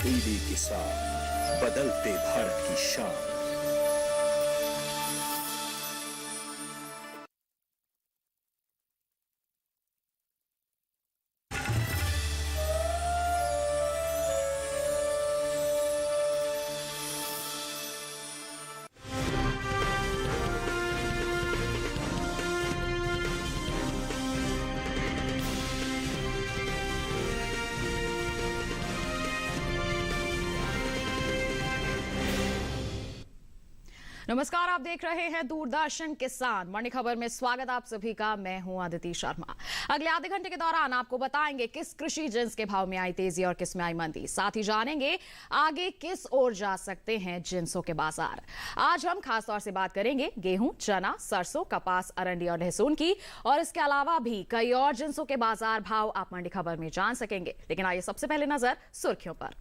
तब्दीली के साथ बदलते भारत की शान। नमस्कार, आप देख रहे हैं दूरदर्शन किसान। मॉर्निंग खबर में स्वागत आप सभी का। मैं हूं अदिति शर्मा। अगले आधे घंटे के दौरान आपको बताएंगे किस कृषि जिन्स के भाव में आई तेजी और किस में आई मंदी। साथ ही जानेंगे आगे किस ओर जा सकते हैं जिन्सों के बाजार। आज हम खास तौर से बात करेंगे गेहूं, चना, सरसों, कपास, अरंडी और लहसुन की, और इसके अलावा भी कई और जिन्सों के बाजार भाव आप मंडी खबर में जान सकेंगे। लेकिन आइए सबसे पहले नजर सुर्खियों पर।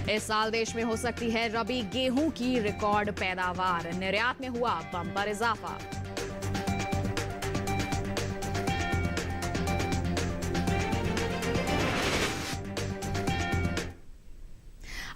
इस साल देश में हो सकती है रबी गेहूं की रिकॉर्ड पैदावार, निर्यात में हुआ बम्पर इजाफा।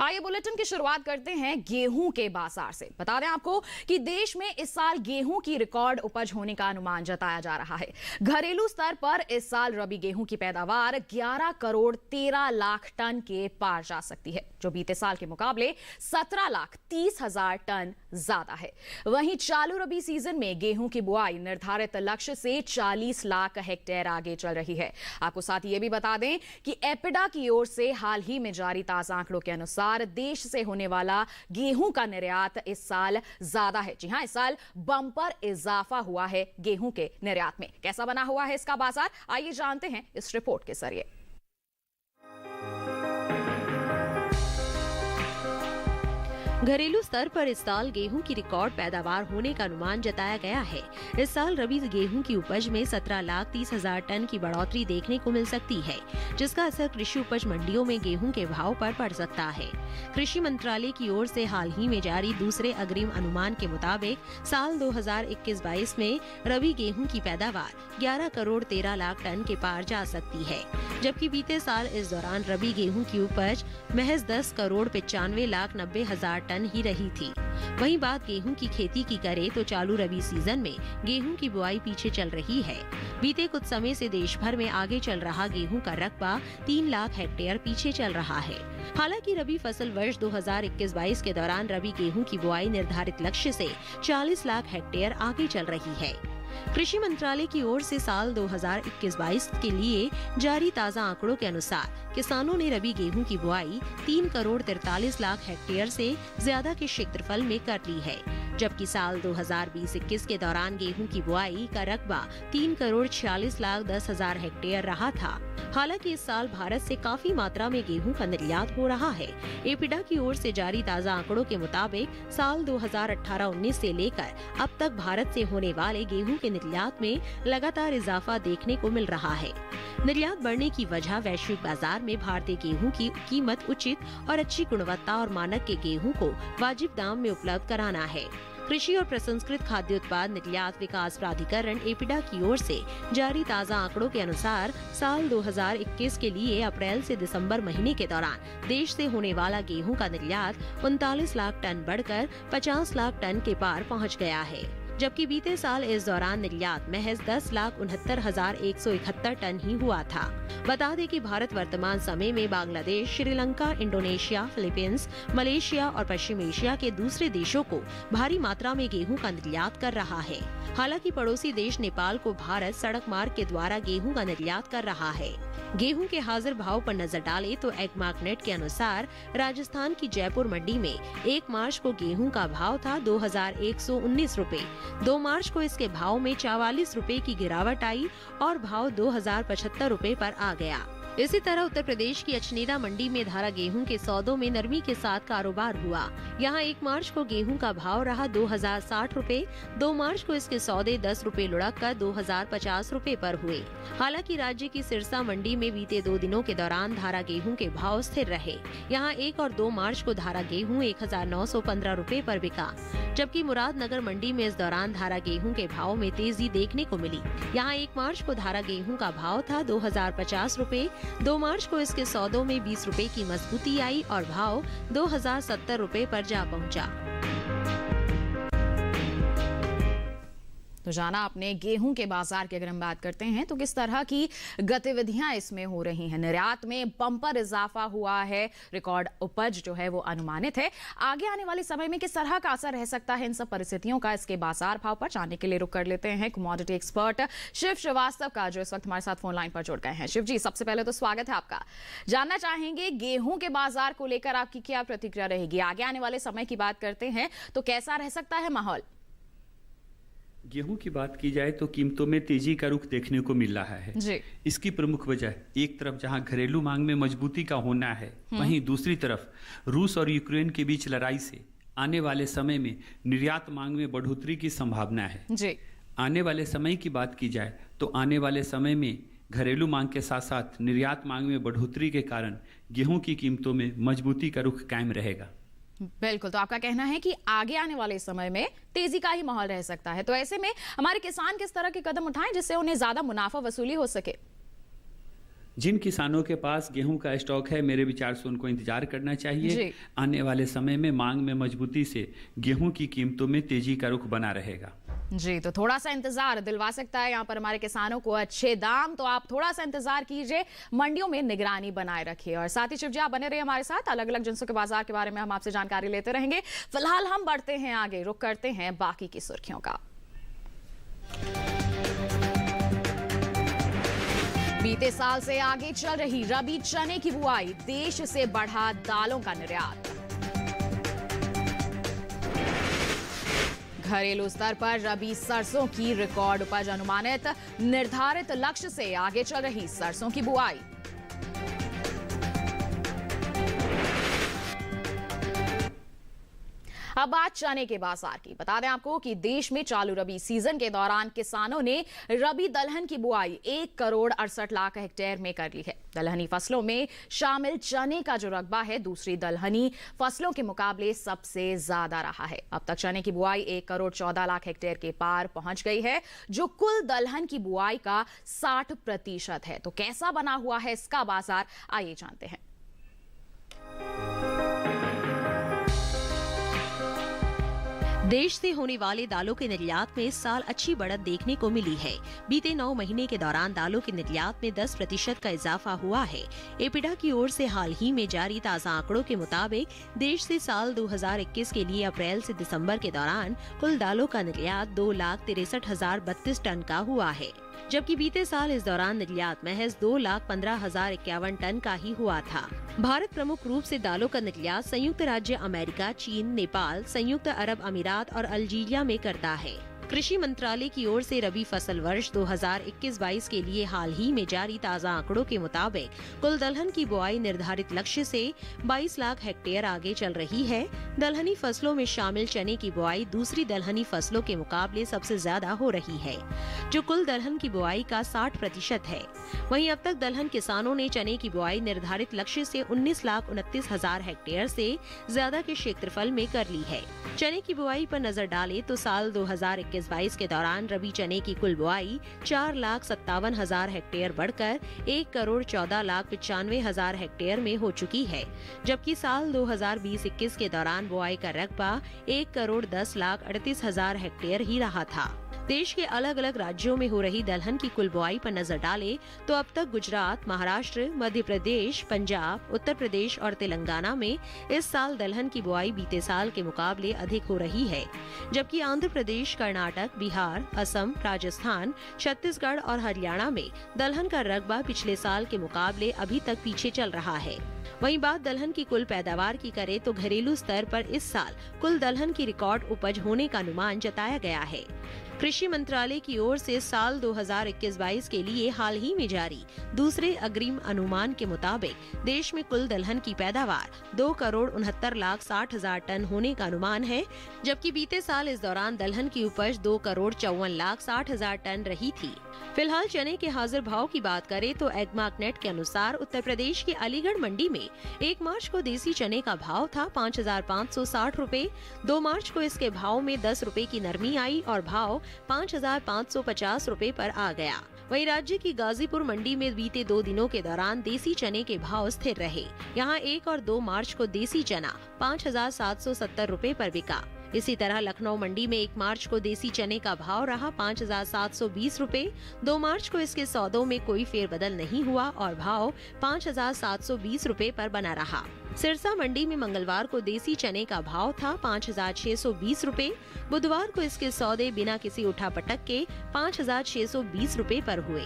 आइए बुलेटिन की शुरुआत करते हैं गेहूं के बाजार से। बता दें आपको कि देश में इस साल गेहूं की रिकॉर्ड उपज होने का अनुमान जताया जा रहा है। घरेलू स्तर पर इस साल रबी गेहूं की पैदावार 11 करोड़ 13 लाख टन के पार जा सकती है, जो बीते साल के मुकाबले 17 लाख 30 हजार टन ज्यादा है। वहीं चालू रबी सीजन में गेहूं की बुआई निर्धारित लक्ष्य से 40 लाख हेक्टेयर आगे चल रही है। आपको साथ ये भी बता दें कि एपिडा की ओर से हाल ही में जारी ताजा आंकड़ों के अनुसार देश से होने वाला गेहूं का निर्यात इस साल ज्यादा है। जी हां, इस साल बम्पर इजाफा हुआ है गेहूं के निर्यात में। कैसा बना हुआ है इसका बाजार, आइए जानते हैं इस रिपोर्ट के जरिए। घरेलू स्तर पर इस साल गेहूं की रिकॉर्ड पैदावार होने का अनुमान जताया गया है। इस साल रबी गेहूं की उपज में 17 लाख 30 हजार टन की बढ़ोतरी देखने को मिल सकती है, जिसका असर कृषि उपज मंडियों में गेहूं के भाव पर पड़ सकता है। कृषि मंत्रालय की ओर से हाल ही में जारी दूसरे अग्रिम अनुमान के मुताबिक साल 2021-22 में रबी गेहूं की पैदावार 11 करोड़ 13 लाख टन के पार जा सकती है, जबकि बीते साल इस दौरान रबी गेहूं की उपज महज 10 करोड़ 95 लाख 90 हजार टन ही रही थी। वहीं बात गेहूं की खेती की करे तो चालू रबी सीजन में गेहूं की बुआई पीछे चल रही है। बीते कुछ समय से देश भर में आगे चल रहा गेहूं का रकबा 3 लाख हेक्टेयर पीछे चल रहा है। हालांकि रबी फसल वर्ष 2021-22 के दौरान रबी गेहूं की बुआई निर्धारित लक्ष्य से 40 लाख हेक्टेयर आगे चल रही है। कृषि मंत्रालय की ओर से साल 2021-22 के लिए जारी ताजा आंकड़ों के अनुसार किसानों ने रबी गेहूं की बुआई 3 करोड़ 43 लाख हेक्टेयर से ज्यादा के क्षेत्रफल में कर ली है, जबकि साल 2020-21 के दौरान गेहूं की बुआई का रकबा 3 करोड़ 46 लाख 10 हजार हेक्टेयर रहा था। हालांकि इस साल भारत से काफी मात्रा में गेहूं का निर्यात हो रहा है। एपिडा की ओर से जारी ताजा आंकड़ों के मुताबिक साल 2018-19 से लेकर अब तक भारत से होने वाले गेहूं के निर्यात में लगातार इजाफा देखने को मिल रहा है। निर्यात बढ़ने की वजह वैश्विक बाजार में भारतीय गेहूं की कीमत उचित और अच्छी गुणवत्ता और मानक के गेहूं को वाजिब दाम में उपलब्ध कराना है। कृषि और प्रसंस्कृत खाद्य उत्पाद निर्यात विकास प्राधिकरण एपिडा की ओर से जारी ताजा आंकड़ों के अनुसार साल 2021 के लिए अप्रैल से दिसंबर महीने के दौरान देश से होने वाला गेहूं का निर्यात 39 लाख टन बढ़कर 50 लाख टन के पार पहुंच गया है, जबकि बीते साल इस दौरान निर्यात महज 10 लाख 69,171 टन ही हुआ था। बता दें कि भारत वर्तमान समय में Bangladesh, Sri Lanka, Indonesia, Philippines, Malaysia और पश्चिम एशिया के दूसरे देशों को भारी मात्रा में गेहूं का निर्यात कर रहा है। हालांकि पड़ोसी देश नेपाल को भारत सड़क मार्ग के द्वारा गेहूं का निर्यात कर रहा है। गेहूं के हाजिर भाव पर नजर डालें तो एग्मार्कनेट के अनुसार राजस्थान की जयपुर मंडी में 1 मार्च को गेहूं का भाव था 2,119 रुपए। 2 मार्च को इसके भाव में 44 रुपए की गिरावट आई और भाव 2,075 रुपए पर आ गया। इसी तरह उत्तर प्रदेश की अचनेरा मंडी में धारा गेहूं के सौदों में नरमी के साथ कारोबार हुआ। यहां 1 मार्च को गेहूं का भाव रहा 2060 रुपए, 2 मार्च को इसके सौदे 10 रुपए लुढ़क कर 2050 रुपए पर हुए। हालांकि राज्य की सिरसा मंडी में बीते 2 दिनों के दौरान धारा गेहूं के भाव स्थिर रहे। यहां 1 और 2 मार्च को धारा गेहूं 1915 रुपए पर बिका, जबकि मुरादनगर मंडी में इस दौरान धारा गेहूं के भाव में तेजी देखने को मिली। यहां 1 मार्च को धारा गेहूं का भाव था 2050 रुपए, 2 मार्च को इसके सौदों में 20 रुपए की मजबूती आई और भाव 2070 रुपए पर जा पहुंचा। तो जाना आपने गेहूं के बाजार की। अगर हम बात करते हैं तो किस तरह की गतिविधियां इसमें हो रही हैं। निर्यात में बम्पर इजाफा हुआ है, रिकॉर्ड उपज जो है वो अनुमानित है। आगे आने वाले समय में किस तरह का असर रह सकता है इन सब परिस्थितियों का, इसके बाजार भाव पर जानने के लिए रुक कर लेते हैं कमोडिटी एक्सपर्ट शिव श्रीवास्तव का, जो इस वक्त हमारे साथ फोन लाइन पर जुड़ गए हैं। शिव जी, सबसे पहले तो स्वागत है आपका। जानना चाहेंगे गेहूं के बाजार को लेकर आपकी क्या प्रतिक्रिया रहेगी। आगे आने वाले समय की बात करते हैं तो कैसा रह सकता है माहौल। गेहूं की बात की जाए तो कीमतों में तेजी का रुख देखने को मिल रहा है जी। इसकी प्रमुख वजह एक तरफ जहां घरेलू मांग में मजबूती का होना है, वहीं दूसरी तरफ रूस और यूक्रेन के बीच लड़ाई से आने वाले समय में निर्यात मांग में बढ़ोतरी की संभावना है जी। आने वाले समय की बात की जाए तो आने वाले समय में घरेलू मांग के साथ साथ निर्यात मांग में बढ़ोतरी के कारण गेहूं की कीमतों में मजबूती का रुख कायम रहेगा। बिल्कुल, तो आपका कहना है कि आगे आने वाले समय में तेजी का ही माहौल रह सकता है। तो ऐसे में हमारे किसान किस तरह के कदम उठाएं जिससे उन्हें ज्यादा मुनाफा वसूली हो सके। जिन किसानों के पास गेहूं का स्टॉक है, मेरे विचार से उनको इंतजार करना चाहिए। आने वाले समय में मांग में मजबूती से गेहूं की कीमतों में तेजी का रुख बना रहेगा। जी, तो थोड़ा सा इंतजार दिलवा सकता है यहाँ पर हमारे किसानों को अच्छे दाम। तो आप थोड़ा सा इंतजार कीजिए, मंडियों में निगरानी बनाए रखिए। और साथ ही शिव जी, आप बने रहिए हमारे साथ। अलग अलग जिनसों के बाजार के बारे में हम आपसे जानकारी लेते रहेंगे। फिलहाल हम बढ़ते हैं आगे, रुक करते हैं बाकी की सुर्खियों का। बीते साल से आगे चल रही रबी चने की बुआई, देश से बढ़ा दालों का निर्यात। घरेलू स्तर पर रबी सरसों की रिकॉर्ड उपज अनुमानित, निर्धारित लक्ष्य से आगे चल रही सरसों की बुआई। अब बात चने के बाजार की। बता दें आपको कि देश में चालू रबी सीजन के दौरान किसानों ने रबी दलहन की बुआई 1 करोड़ 68 लाख हेक्टेयर में कर ली है। दलहनी फसलों में शामिल चने का जो रकबा है दूसरी दलहनी फसलों के मुकाबले सबसे ज्यादा रहा है। अब तक चने की बुआई 1 करोड़ 14 लाख हेक्टेयर के पार पहुंच गई है, जो कुल दलहन की बुआई का 60% है। तो कैसा बना हुआ है इसका बाजार, आइए जानते हैं। देश से होने वाले दालों के निर्यात में इस साल अच्छी बढ़त देखने को मिली है। बीते 9 महीने के दौरान दालों के निर्यात में 10% का इजाफा हुआ है। एपिडा की ओर से हाल ही में जारी ताज़ा आंकड़ों के मुताबिक देश से साल 2021 के लिए अप्रैल से दिसंबर के दौरान कुल दालों का निर्यात 2,63,032 टन का हुआ है, जबकि बीते साल इस दौरान निर्यात महज 2,15,051 टन का ही हुआ था। भारत प्रमुख रूप से दालों का निर्यात संयुक्त राज्य अमेरिका, चीन, नेपाल, संयुक्त अरब अमीरात और अल्जीरिया में करता है। कृषि मंत्रालय की ओर से रबी फसल वर्ष 2021-22 के लिए हाल ही में जारी ताज़ा आंकड़ों के मुताबिक कुल दलहन की बुआई निर्धारित लक्ष्य से 22 लाख हेक्टेयर आगे चल रही है। दलहनी फसलों में शामिल चने की बुआई दूसरी दलहनी फसलों के मुकाबले सबसे ज्यादा हो रही है, जो कुल दलहन की बुआई का 60% है। वहीं अब तक दलहन किसानों ने चने की बुआई निर्धारित लक्ष्य से 19,29,000 हेक्टेयर से ज्यादा के क्षेत्रफल में कर ली है। चने की बुआई पर नजर डालें तो साल 2021-22 के दौरान रबी चने की कुल बुआई 4,57,000 हेक्टेयर बढ़कर 1 करोड़ 14,95,000 हेक्टेयर में हो चुकी है, जबकि साल 2020-21 के दौरान बुआई का रकबा 1 करोड़ 10,38,000 हेक्टेयर ही रहा था। देश के अलग अलग राज्यों में हो रही दलहन की कुल बुआई पर नजर डालें तो अब तक गुजरात, महाराष्ट्र, मध्य प्रदेश, पंजाब, उत्तर प्रदेश और तेलंगाना में इस साल दलहन की बुआई बीते साल के मुकाबले अधिक हो रही है, जबकि आंध्र प्रदेश, कर्नाटक, बिहार, असम, राजस्थान, छत्तीसगढ़ और हरियाणा में दलहन का रकबा पिछले साल के मुकाबले अभी तक पीछे चल रहा है। वहीं बात दलहन की कुल पैदावार की करें तो घरेलू स्तर पर इस साल कुल दलहन की रिकॉर्ड उपज होने का अनुमान जताया गया है। कृषि मंत्रालय की ओर से साल 2021-22 के लिए हाल ही में जारी दूसरे अग्रिम अनुमान के मुताबिक देश में कुल दलहन की पैदावार 2,69,60,000 टन होने का अनुमान है, जबकि बीते साल इस दौरान दलहन की उपज 2,54,60,000 टन रही थी। फिलहाल चने के हाजिर भाव की बात करें तो एग्मार्कनेट के अनुसार उत्तर प्रदेश की अलीगढ़ मंडी में 1 मार्च को देसी चने का भाव था 5,560 रुपए। 2 मार्च को इसके भाव में 10 रुपए की नरमी आई और भाव 5,550 रुपए पर आ गया। वहीं राज्य की गाजीपुर मंडी में बीते 2 दिनों के दौरान देसी चने के भाव स्थिर रहे। यहां 1 और 2 मार्च को देसी चना 5,770 रुपए पर बिका। इसी तरह लखनऊ मंडी में 1 मार्च को देसी चने का भाव रहा 5,720 रुपए। 2 मार्च को इसके सौदों में कोई फेरबदल नहीं हुआ और भाव 5,720 रुपए पर बना रहा। सिरसा मंडी में मंगलवार को देसी चने का भाव था 5,620 रुपए। बुधवार को इसके सौदे बिना किसी उठापटक के 5,620 रुपए पर हुए।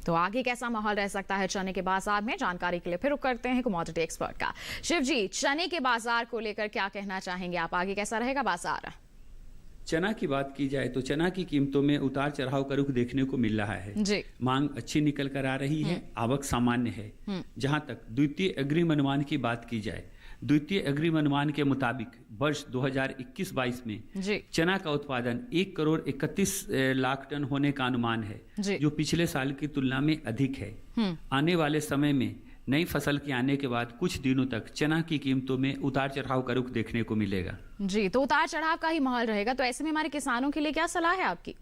तो आगे कैसा माहौल रह सकता है चने के बाजार में, जानकारी के लिए फिर रुख करते हैं कमोडिटी एक्सपर्ट का। शिव जी, चने के बाजार को लेकर क्या कहना चाहेंगे आप? आगे कैसा रहेगा बाजार? चना की बात की जाए तो चना की कीमतों में उतार चढ़ाव का रुख देखने को मिल रहा है। जी। मांग अच्छी निकल कर आ रही है, आवक सामान्य है। जहां तक द्वितीय अग्रिम अनुमान की बात की जाए, द्वितीय अग्रिम अनुमान के मुताबिक वर्ष 2021-22 में चना का उत्पादन 1,31,00,000 टन होने का अनुमान है, जो पिछले साल की तुलना में अधिक है। आने वाले समय में नई फसल के आने के बाद कुछ दिनों तक चना की कीमतों में उतार चढ़ाव का रुख देखने को मिलेगा। जी, तो उतार चढ़ाव का ही माहौल रहेगा। तो ऐसे में हमारे किसानों के लिए क्या सलाह है आपकी?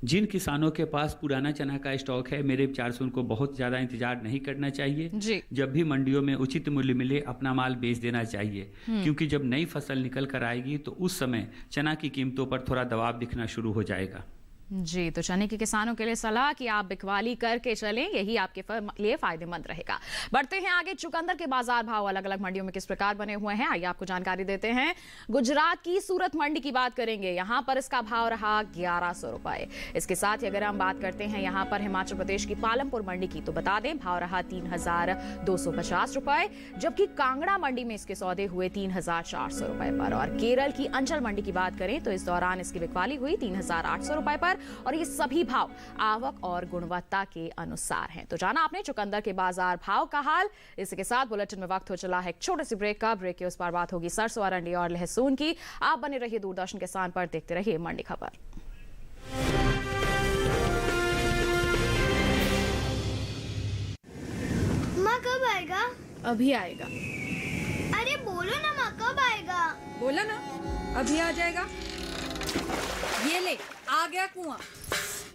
जिन किसानों के पास पुराना चना का स्टॉक है, मेरे विचार से उनको बहुत ज्यादा इंतजार नहीं करना चाहिए। जी। जब भी मंडियों में उचित मूल्य मिले अपना माल बेच देना चाहिए, क्योंकि जब नई फसल निकल कर आएगी तो उस समय चना की कीमतों पर थोड़ा दबाव दिखना शुरू हो जाएगा। जी, तो चने के किसानों के लिए सलाह कि आप बिकवाली करके चलें, यही आपके लिए फायदेमंद रहेगा। बढ़ते हैं आगे। चुकंदर के बाजार भाव अलग अलग मंडियों में किस प्रकार बने हुए हैं, आइए आपको जानकारी देते हैं। गुजरात की सूरत मंडी की बात करेंगे, यहाँ पर इसका भाव रहा 1,100 रुपए। इसके साथ ही अगर हम बात करते हैं यहाँ पर हिमाचल प्रदेश की पालमपुर मंडी की, तो बता दें भाव रहा 3,250 रुपए, जबकि कांगड़ा मंडी में इसके सौदे हुए 3,400 रुपए पर। और केरल की अंचल मंडी की बात करें तो इस दौरान इसकी बिकवाली हुई 3,800 रुपए पर, और ये सभी भाव आवक और गुणवत्ता के अनुसार हैं। तो जाना आपने चुकंदर के बाजार भाव का हाल। इसके साथ बुलेटिन में वक्त हो चला है एक छोटे से ब्रेक का। ब्रेक के उस पार बात होगी सरसों, अरंडी और लहसुन की। आप बने रहिए दूरदर्शन किसान पर, देखते रहिए मंडी खबर। माँ कब आएगा? अभी आएगा। अरे बोलो ना माँ, कब आएगा? बोला ना, अभी आ जाएगा। ये ले, आ गया कुआं।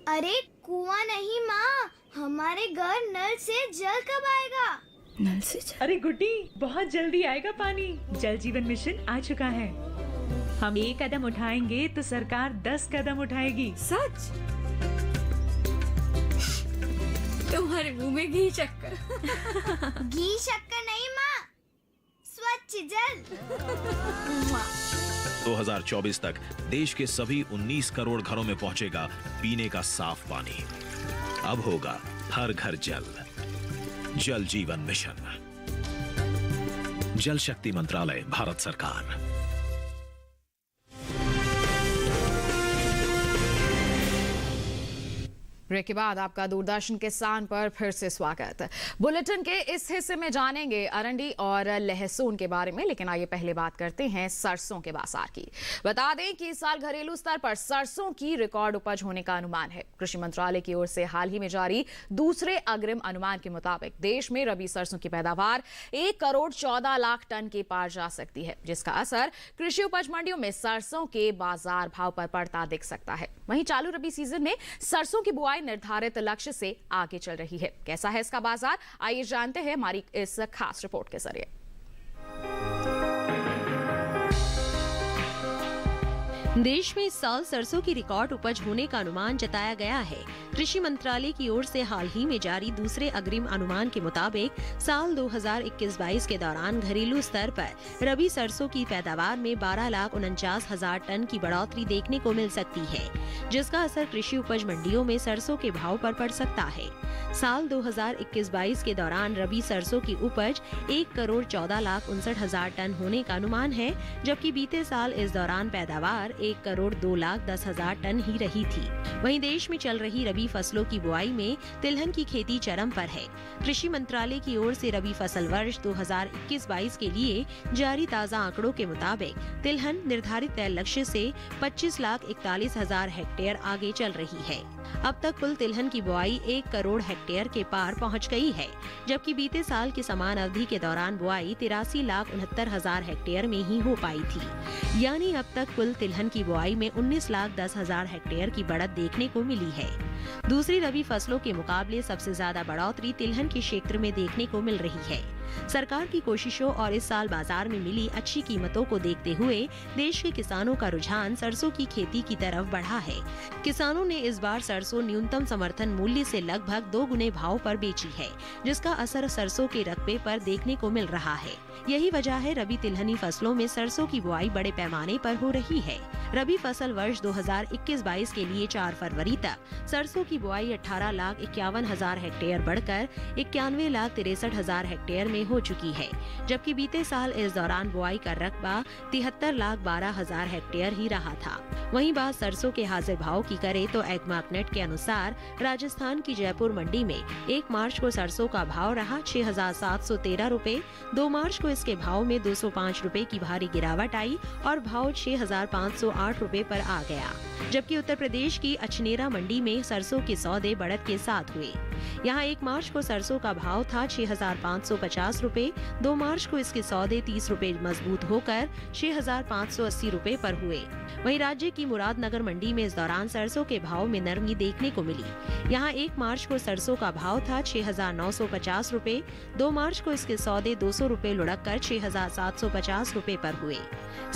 अरे कुआं नहीं माँ, हमारे घर नल से जल कब आएगा? नल से जल? अरे गुड्डी, बहुत जल्दी आएगा पानी। जल जीवन मिशन आ चुका है। हम 1 कदम उठाएंगे तो सरकार 10 कदम उठाएगी। सच? तुम्हारे मुंह में घी शक्कर। घी शक्कर नहीं माँ, स्वच्छ जल। 2024 तक देश के सभी 19 करोड़ घरों में पहुंचेगा पीने का साफ पानी। अब होगा हर घर जल। जल जीवन मिशन, जल शक्ति मंत्रालय, भारत सरकार। ब्रेक के बाद आपका दूरदर्शन किसान पर फिर से स्वागत। बुलेटिन के इस हिस्से में जानेंगे अरंडी और लहसुन के बारे में, लेकिन आइए पहले बात करते हैं सरसों के बाजार की। बता दें कि इस साल घरेलू स्तर पर सरसों की रिकॉर्ड उपज होने का अनुमान है। कृषि मंत्रालय की ओर से हाल ही में जारी दूसरे अग्रिम अनुमान के मुताबिक देश में रबी सरसों की पैदावार 1,14,00,000 टन के पार जा सकती है, जिसका असर कृषि उपज मंडियों में सरसों के बाजार भाव पर पड़ता दिख सकता है। वहीं चालू रबी सीजन में सरसों की बुआई निर्धारित लक्ष्य से आगे चल रही है। कैसा है इसका बाजार, आइए जानते हैं हमारी इस खास रिपोर्ट के जरिए। देश में इस साल सरसों की रिकॉर्ड उपज होने का अनुमान जताया गया है। कृषि मंत्रालय की ओर से हाल ही में जारी दूसरे अग्रिम अनुमान के मुताबिक साल 2021-22 के दौरान घरेलू स्तर पर रबी सरसों की पैदावार में 12,49,000 टन की बढ़ोतरी देखने को मिल सकती है, जिसका असर कृषि उपज मंडियों में सरसों के भाव पर पड़ सकता है। साल 2021-22 के दौरान रबी सरसों की उपज 1,14,59,000 टन होने का अनुमान है, जबकि बीते साल इस दौरान पैदावार 1,02,10,000 टन ही रही थी। वहीं देश में चल रही रबी फसलों की बुआई में तिलहन की खेती चरम पर है। कृषि मंत्रालय की ओर से रबी फसल वर्ष 2021-22 के लिए जारी ताज़ा आंकड़ों के मुताबिक तिलहन निर्धारित तय लक्ष्य से 25,41,000 हेक्टेयर आगे चल रही है। अब तक कुल तिलहन की बुआई 1 करोड़ हेक्टेयर के पार पहुंच गई है, जबकि बीते साल की समान अवधि के दौरान बुआई 83,69,000 हेक्टेयर में ही हो पाई थी। यानी अब तक कुल तिलहन की बुआई में 19,10,000 हेक्टेयर की बढ़त देखने को मिली है। दूसरी रबी फसलों के मुकाबले सबसे ज्यादा बढ़ोतरी तिलहन के क्षेत्र में देखने को मिल रही है। सरकार की कोशिशों और इस साल बाजार में मिली अच्छी कीमतों को देखते हुए देश के किसानों का रुझान सरसों की खेती की तरफ बढ़ा है। किसानों ने इस बार सरसों न्यूनतम समर्थन मूल्य से लगभग 2 गुने भाव पर बेची है, जिसका असर सरसों के रकबे पर देखने को मिल रहा है। यही वजह है रबी तिलहनी फसलों में सरसों की बुआई बड़े पैमाने पर हो रही है। रबी फसल वर्ष 2021-22 के लिए 4 फरवरी तक सरसों की बुआई 18,51,000 हेक्टेयर बढ़कर 91,63,000 हेक्टेयर में हो चुकी है, जबकि बीते साल इस दौरान बुआई का रकबा 73,12,000 हेक्टेयर ही रहा था। वहीं बात सरसों के हाजिर भाव की करे तो एग्मार्कनेट के अनुसार राजस्थान की जयपुर मंडी में 1 मार्च को सरसों का भाव रहा 6,713 रुपए, 2 मार्च को इसके भाव में 205 रुपए की भारी गिरावट आई और भाव 6,508 रुपए पर आ गया। जबकि उत्तर प्रदेश की अछनेरा मंडी में सरसों के सौदे बढ़त के साथ हुए। यहाँ 1 मार्च को सरसों का भाव था 6,550 रुपए, 2 मार्च को इसके सौदे 30 रुपए मजबूत होकर 6,580 रुपए पर हुए। वहीं राज्य की मुरादनगर मंडी में इस दौरान सरसों के भाव में नरमी देखने को मिली। यहाँ 1 मार्च को सरसों का भाव था 6,950 रुपए, 2 मार्च को इसके सौदे 200 रुपए लुढ़क कर 6,750 रुपए पर हुए।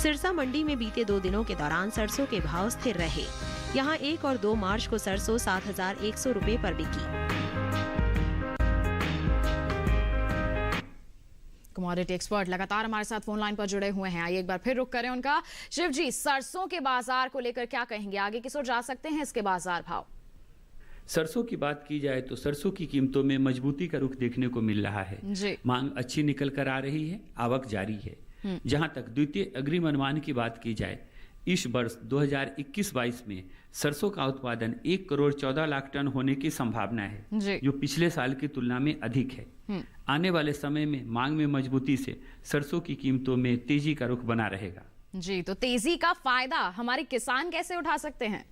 सिरसा मंडी में बीते 2 दिनों के दौरान सरसों के भाव स्थिर रहे। यहाँ 1 और 2 मार्च को सरसों 7,100 रुपए पर बिकी। कमोडिटी एक्सपर्ट लगातार हमारे साथ फोन लाइन पर जुड़े हुए हैं। आइए एक बार फिर रुक करें उनका। शिव जी, सरसों के बाजार को लेकर क्या कहेंगे? आगे किस ओर जा सकते हैं इसके बाजार भाव? सरसों की बात की जाए तो सरसों की कीमतों में मजबूती का रुख देखने को मिल रहा है जी। मांग अच्छी निकल कर आ रही है, आवक जारी है। जहां तक द्वितीय अग्रिम अनुमान की बात की जाए, इस वर्ष 2021-22 में सरसों का उत्पादन 1,14,00,000 टन होने की संभावना है, जो पिछले साल की तुलना में अधिक है। आने वाले समय में मांग में मजबूती से सरसों की कीमतों में तेजी का रुख बना रहेगा। जी, तो तेजी का फायदा हमारे किसान कैसे उठा सकते हैं?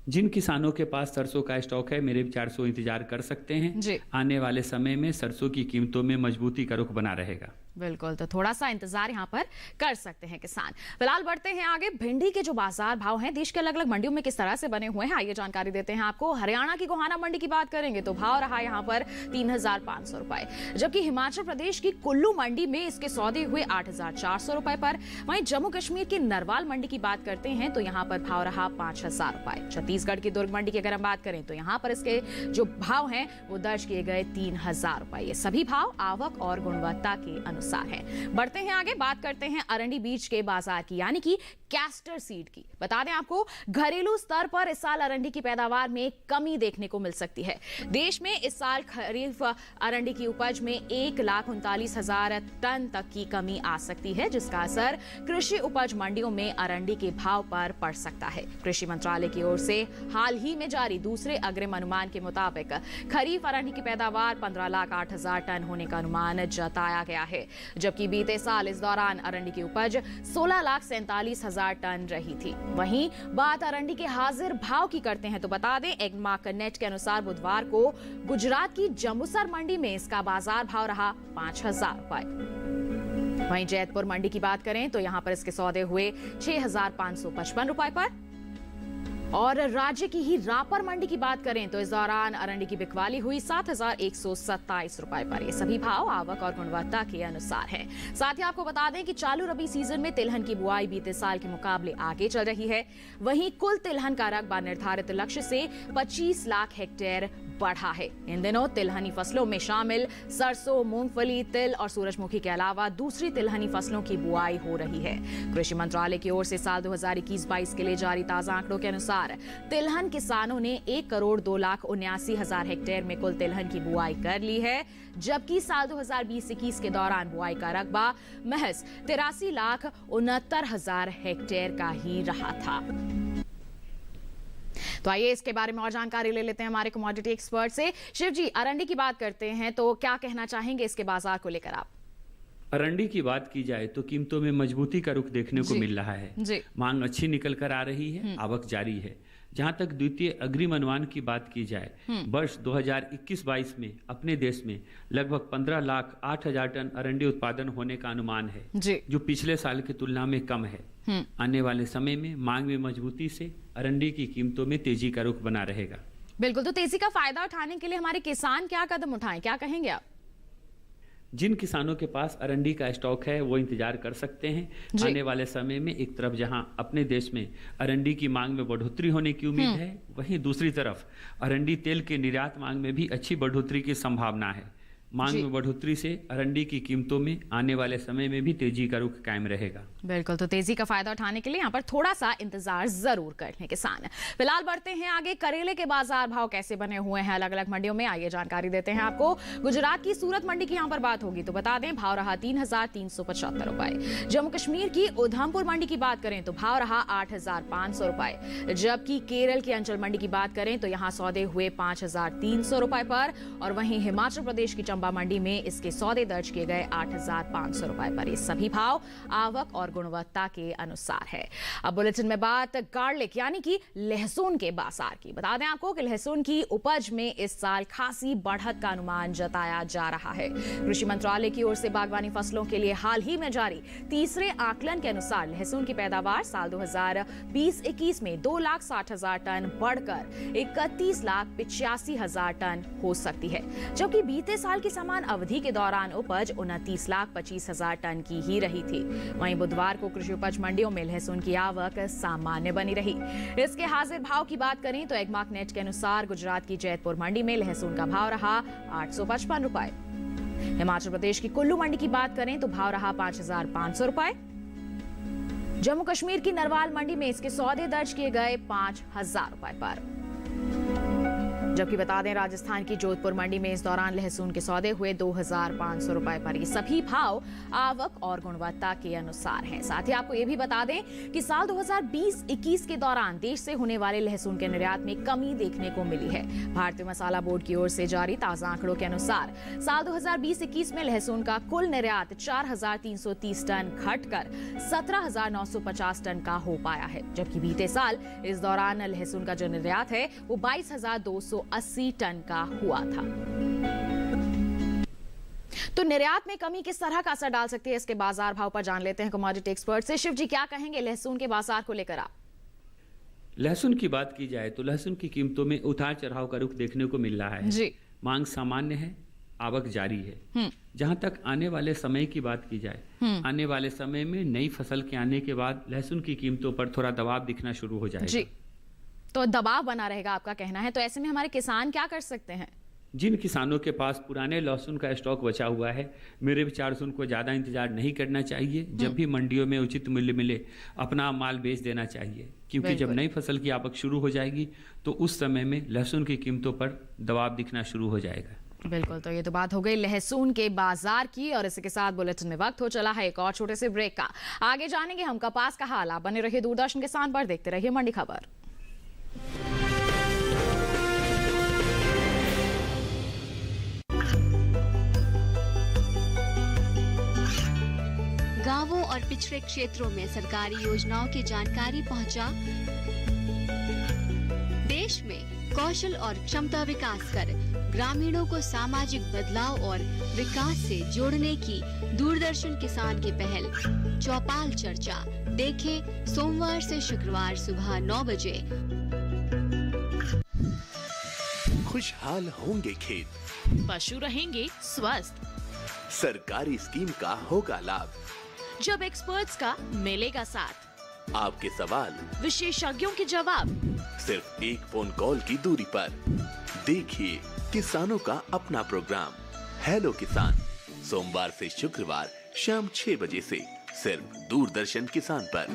जिन किसानों के पास सरसों का स्टॉक है, मेरे विचार से इंतजार कर सकते हैं। आने वाले समय में सरसों की कीमतों में मजबूती का रुख बना रहेगा। बिल्कुल, तो थोड़ा सा इंतजार यहाँ पर कर सकते हैं किसान। फिलहाल बढ़ते हैं आगे। भिंडी के जो बाजार भाव हैं देश के अलग अलग मंडियों में किस तरह से बने हुए हैं, आइए जानकारी देते हैं आपको। हरियाणा की गोहाना मंडी की बात करेंगे तो भाव रहा यहाँ पर 3,500 रुपए, जबकि हिमाचल प्रदेश की कुल्लू मंडी में इसके सौदे हुए 8,400 रुपए पर। वहीं जम्मू कश्मीर की नरवाल मंडी की बात करते हैं तो यहाँ पर भाव रहा 5,000 रुपए। छत्तीसगढ़ की दुर्ग मंडी की अगर हम बात करें तो यहाँ पर इसके जो भाव हैं वो दर्ज किए गए 3,000 रुपए। ये सभी भाव आवक और गुणवत्ता के अनुसार है। बढ़ते हैं आगे, बात करते हैं अरंडी बीज के बाजार की, यानी कि कैस्टर सीड की। बता दें आपको, घरेलू स्तर पर इस साल अरंडी की पैदावार में कमी देखने को मिल सकती है। देश में इस साल खरीफ अरंडी की उपज में 1,39,000 टन तक की कमी आ सकती है, जिसका असर कृषि उपज मंडियों में अरंडी के भाव पर पड़ सकता है। कृषि मंत्रालय की ओर से हाल ही में जारी दूसरे अग्रिम अनुमान के मुताबिक खरीफ अरंडी की पैदावार 15,08,000 टन होने का अनुमान जताया गया है, जबकि बीते साल इस दौरान अरंडी की उपज 16,47,000 टन रही थी। वहीं बात अरंडी के हाजिर भाव की करते हैं तो बता दें, एग्मार्कनेट के अनुसार बुधवार को गुजरात की जंबूसर मंडी में इसका बाजार भाव रहा 5,000 रुपए। वहीं जैतपुर मंडी की बात करें तो यहां पर इसके सौदे हुए 6,555 रुपए पर। और राज्य की ही रापर मंडी की बात करें तो इस दौरान अरंडी की बिकवाली हुई 7,127 रुपए पर। ये सभी भाव आवक और गुणवत्ता के अनुसार है। साथ ही आपको बता दें कि चालू रबी सीजन में तिलहन की बुआई बीते साल के मुकाबले आगे चल रही है। वहीं कुल तिलहन का रकबा निर्धारित लक्ष्य से 25 लाख हेक्टेयर बढ़ा है। इन दिनों तिलहनी फसलों में शामिल सरसों, मूंगफली, तिल और सूरजमुखी के अलावा दूसरी तिलहनी फसलों की बुआई हो रही है। कृषि मंत्रालय की ओर से साल 2021-22 के लिए जारी ताजा आंकड़ों के अनुसार तिलहन किसानों ने 1,02,79,000 हेक्टेयर में कुल तिलहन की बुआई कर ली है, जबकि साल 2020-21 के दौरान बुआई का रकबा महज 83,69,000 हेक्टेयर का ही रहा था। तो आइए इसके बारे में और जानकारी ले लेते हैं हमारे कमोडिटी एक्सपर्ट से। शिव जी, अरंडी की बात करते हैं तो क्या कहना चाहेंगे इसके बाजार को लेकर आप? अरंडी की बात की जाए तो कीमतों में मजबूती का रुख देखने को मिल रहा है। मांग अच्छी निकल कर आ रही है, आवक जारी है। जहां तक द्वितीय अग्रिम अनुमान की बात की जाए, वर्ष 2021-22 में अपने देश में लगभग 15,08,000 टन अरंडी उत्पादन होने का अनुमान है, जो पिछले साल की तुलना में कम है। आने वाले समय में मांग में मजबूती से अरंडी की कीमतों में तेजी का रुख बना रहेगा। बिल्कुल, तो तेजी का फायदा उठाने के लिए हमारे किसान क्या कदम उठाएं, क्या कहेंगे आप? जिन किसानों के पास अरंडी का स्टॉक है वो इंतजार कर सकते हैं। आने वाले समय में एक तरफ जहां अपने देश में अरंडी की मांग में बढ़ोतरी होने की उम्मीद है, वहीं दूसरी तरफ अरंडी तेल के निर्यात मांग में भी अच्छी बढ़ोतरी की संभावना है। मांग में बढ़ोतरी से अरंडी की कीमतों में आने वाले समय में भी तेजी का रुख कायम रहेगा। बिल्कुल, तो तेजी का फायदा उठाने के लिए यहाँ पर थोड़ा सा इंतजार जरूर कर लें किसान। फिलहाल बढ़ते हैं आगे। करेले के बाजार भाव कैसे बने हुए हैं अलग अलग मंडियों में, आइए जानकारी देते हैं आपको। गुजरात की सूरत मंडी की यहाँ पर बात होगी तो बता दें भाव रहा 3,375 रुपए। जम्मू कश्मीर की उधमपुर मंडी की बात करें तो भाव रहा 8,500 रुपए, जबकि केरल की अंचल मंडी की बात करें तो यहाँ सौदे हुए 5,300 रुपए पर, और वहीं हिमाचल प्रदेश की मंडी में इसके सौदे दर्ज किए गए 8,500 रुपए पर। ये सभी भाव आवक और गुणवत्ता के अनुसार है। अब बुलेटिन में बात गार्लिक यानी कि लहसुन के बाजार की। बता दें आपको कि लहसुन की उपज में इस साल खासी बढ़त का अनुमान जताया जा रहा है। कृषि मंत्रालय की ओर से बागवानी फसलों के लिए हाल ही में जारी तीसरे आकलन के अनुसार लहसुन की पैदावार साल 2020-21 में 2,60,000 टन बढ़कर 31,85,000 टन हो सकती है, जबकि बीते साल की समान अवधि के दौरान उपज 29,25,000 टन की ही रही थी। वहीं बुधवार को कृषि उपज मंडियों में लहसुन की आवक सामान्य बनी रही। इसके हाजिर भाव की बात करें तो एगमार्क नेट के अनुसार गुजरात की जैतपुर मंडी में लहसुन का भाव रहा 855 रुपए। हिमाचल प्रदेश की कुल्लू मंडी की बात करें तो भाव रहा 5,500 रुपए। जम्मू कश्मीर की नरवाल मंडी में इसके सौदे दर्ज किए गए 5,000 रुपए पर। जबकि बता दें राजस्थान की जोधपुर मंडी में इस दौरान लहसुन के सौदे हुए 2,500 रुपए पर। ये सभी भाव आवक और गुणवत्ता के अनुसार हैं। साथ ही आपको ये भी बता दें कि साल 2020-21 के दौरान देश से होने वाले लहसुन के निर्यात में कमी देखने को मिली है। भारतीय मसाला बोर्ड की ओर से जारी ताजा आंकड़ों के अनुसार साल 2020-21 में लहसुन का कुल निर्यात 4,330 टन घटकर 17,950 टन का हो पाया है, जबकि बीते साल इस दौरान लहसुन का जो निर्यात है वो 22,280 टन का हुआ था। तो निर्यात में कमी किस तरह का असर डाल सकती है, इसके बाजार भाव पर जान लेते हैं कमोडिटी एक्सपर्ट से। शिव जी, क्या कहेंगे लहसुन के बाजार को लेकर आप? लहसुन की बात की जाए तो लहसुन की कीमतों में उतार चढ़ाव का रुख देखने को मिल रहा है जी। मांग सामान्य है, आवक जारी है। जहां तक आने वाले समय की बात की जाए, आने वाले समय में नई फसल के आने के बाद लहसुन की कीमतों पर थोड़ा दबाव दिखना शुरू हो जाएगा जी। तो दबाव बना रहेगा आपका कहना है। तो ऐसे में हमारे किसान क्या कर सकते हैं? जिन किसानों के पास पुराने लहसुन का स्टॉक बचा हुआ है, मेरे विचार से उनको ज्यादा इंतजार नहीं करना चाहिए। जब भी मंडियों में उचित मूल्य मिले अपना माल बेच देना चाहिए, क्योंकि जब नई फसल की आवक शुरू हो जाएगी तो उस समय में लहसुन की कीमतों पर दबाव दिखना शुरू हो जाएगा। बिल्कुल, तो ये तो बात हो गई लहसुन के बाजार की, और इसी के साथ बुलेटिन में वक्त हो चला है एक और छोटे से ब्रेक का। आगे जानेंगे हम कपास का हाल। आप बने रहिए दूरदर्शन किसान पर, देखते रहिए मंडी खबर। गांवों और पिछड़े क्षेत्रों में सरकारी योजनाओं की जानकारी पहुंचा। देश में कौशल और क्षमता विकास कर ग्रामीणों को सामाजिक बदलाव और विकास से जोड़ने की दूरदर्शन किसान की पहल चौपाल चर्चा देखें सोमवार से शुक्रवार सुबह 9 बजे खुशहाल होंगे खेत, पशु रहेंगे स्वस्थ, सरकारी स्कीम का होगा लाभ, जब एक्सपर्ट्स का मिलेगा साथ, आपके सवाल विशेषज्ञों के जवाब, सिर्फ एक फोन कॉल की दूरी पर। देखिए किसानों का अपना प्रोग्राम हेलो किसान, सोमवार से शुक्रवार शाम 6 बजे से सिर्फ दूरदर्शन किसान पर।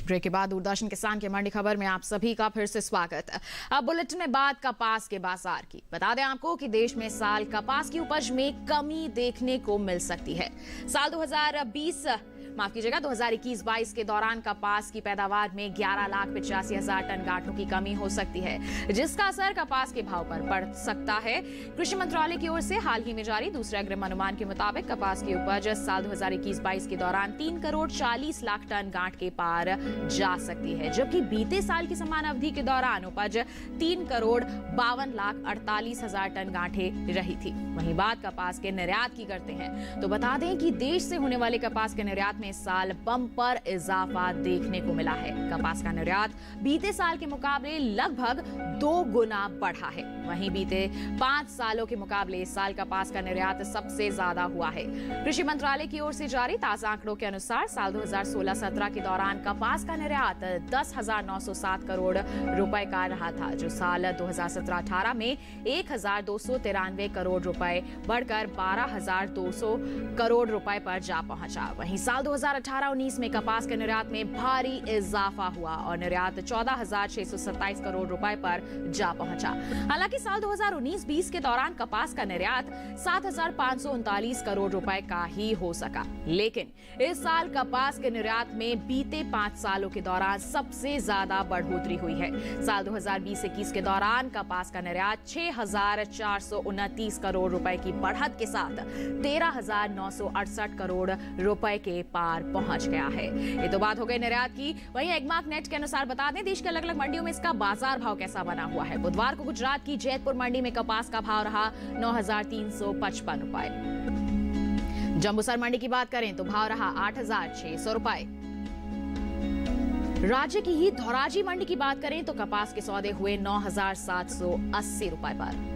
ब्रेक के बाद दूरदर्शन किसान के मंडी खबर में आप सभी का फिर से स्वागत। अब बुलेटिन में बात कपास के बाजार की। बता दें आपको कि देश में इस साल कपास की उपज में कमी देखने को मिल सकती है। साल 2021-22 के दौरान कपास की पैदावार में 11,85,000 टन गांठों की कमी हो सकती है, जिसका असर कपास के भाव पर पड़ सकता है। कृषि मंत्रालय की ओर से हाल ही में जारी दूसरे अग्रिम अनुमान के मुताबिक कपास की उपज साल 2021-22 के दौरान 3 करोड़ 40 लाख टन गांठ के पार जा सकती है, जबकि बीते साल की समान अवधि के दौरान उपज 3 करोड़ 52 लाख 48 हजार टन गांठे रही थी। वहीं बात कपास के निर्यात की करते हैं तो बता दें कि देश से होने वाले कपास के निर्यात में इस साल बम्पर इजाफा देखने को मिला है। कपास का निर्यात बीते साल के मुकाबले लगभग 2 गुना बढ़ा है। वहीं बीते 5 सालों के मुकाबले इस साल कपास का निर्यात सबसे ज्यादा हुआ है। कृषि मंत्रालय की ओर से जारी ताजा आंकड़ों के अनुसार साल 2016-17 के दौरान कपास का निर्यात 10,907 करोड़ रुपए का रहा था, जो साल 2017-18 में 1,293 करोड़ रुपए बढ़कर 12,200 करोड़ रुपए पर जा पहुंचा। वहीं साल 2018-19 में कपास के निर्यात में भारी इजाफा हुआ और निर्यात 14,627 करोड़ रुपए पर जा पहुंचा। हालांकि साल 2019-20 के दौरान कपास का निर्यात 7,539 करोड़ रुपए का ही हो सका, लेकिन इस साल कपास के निर्यात में बीते 5 सालों के दौरान सबसे ज्यादा बढ़ोतरी हुई है। साल 2020-21 के दौरान कपास का निर्यात 6,429 करोड़ रुपए की बढ़त के साथ 13,968 करोड़ रुपए के पार पहुंच गया है। ये तो बात हो गई निर्यात की। वहीं एगमार्क नेट के अनुसार बता दें देश के अलग अलग मंडियों में इसका बाजार भाव कैसा बना हुआ है। बुधवार को गुजरात की जैतपुर मंडी में कपास का भाव रहा 9,355 रुपए। जम्बूसर मंडी की बात करें तो भाव रहा 8,600 रुपए। राज्य की ही धौराजी मंडी की बात करें तो कपास के सौदे हुए 9,780 रुपए पर,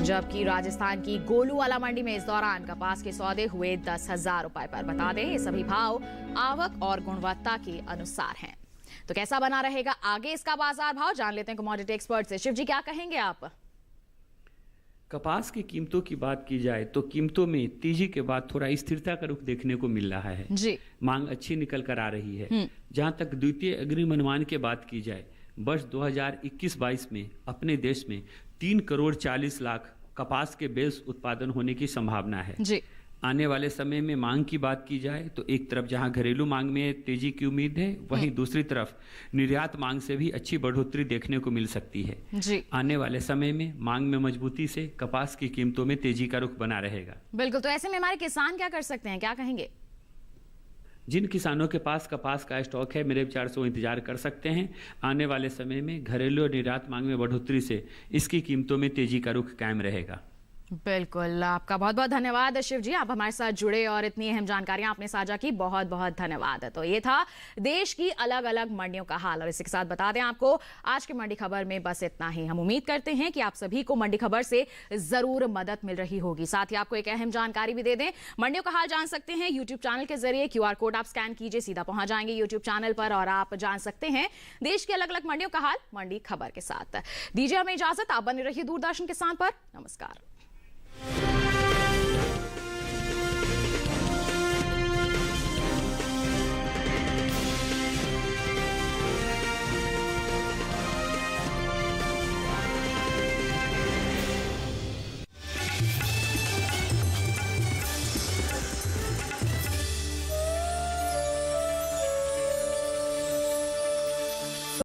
जबकि राजस्थान की गोलूवाला मंडी में इस दौरान कपास के सौदे हुए 10,000 रुपए पर। बता दें ये सभी भाव आवक और गुणवत्ता के अनुसार हैं। तो कैसा बना रहेगा आगे इसका बाजार भाव, जान लेते हैं कमोडिटी एक्सपर्ट से। शिव जी क्या कहेंगे आप? कपास की कीमतों की बात की जाए तो कीमतों में तेजी के बाद थोड़ा स्थिरता का रुख देखने को मिल रहा है जी। मांग अच्छी निकल कर आ रही है। जहां तक द्वितीय अग्रिम अनुमान की बात की जाए, वर्ष 2021-22 में अपने देश में 3 करोड़ 40 लाख कपास के बेल्स उत्पादन होने की संभावना है जी। आने वाले समय में मांग की बात की जाए तो एक तरफ जहां घरेलू मांग में तेजी की उम्मीद है, वहीं दूसरी तरफ निर्यात मांग से भी अच्छी बढ़ोतरी देखने को मिल सकती है जी। आने वाले समय में मांग में मजबूती से कपास की कीमतों में तेजी का रुख बना रहेगा। बिल्कुल। तो ऐसे में हमारे किसान क्या कर सकते हैं, क्या कहेंगे? जिन किसानों के पास कपास का स्टॉक है, मेरे विचार से वो इंतजार कर सकते हैं। आने वाले समय में घरेलू और निर्यात मांग में बढ़ोतरी से इसकी कीमतों में तेजी का रुख कायम रहेगा। बिल्कुल, आपका बहुत बहुत धन्यवाद शिव जी, आप हमारे साथ जुड़े और इतनी अहम जानकारियां आपने साझा की, बहुत बहुत धन्यवाद। तो ये था देश की अलग अलग मंडियों का हाल और इसी के साथ बता दें आपको आज की मंडी खबर में बस इतना ही। हम उम्मीद करते हैं कि आप सभी को मंडी खबर से जरूर मदद मिल रही होगी। साथ ही आपको एक अहम जानकारी भी दे दें, मंडियों का हाल जान सकते हैं यूट्यूब चैनल के जरिए। QR कोड आप स्कैन कीजिए, सीधा पहुंच जाएंगे यूट्यूब चैनल पर और आप जान सकते हैं देश की अलग अलग मंडियों का हाल मंडी खबर के साथ। दीजिए हमें इजाजत, आप बने रहिए दूरदर्शन किसान पर। नमस्कार।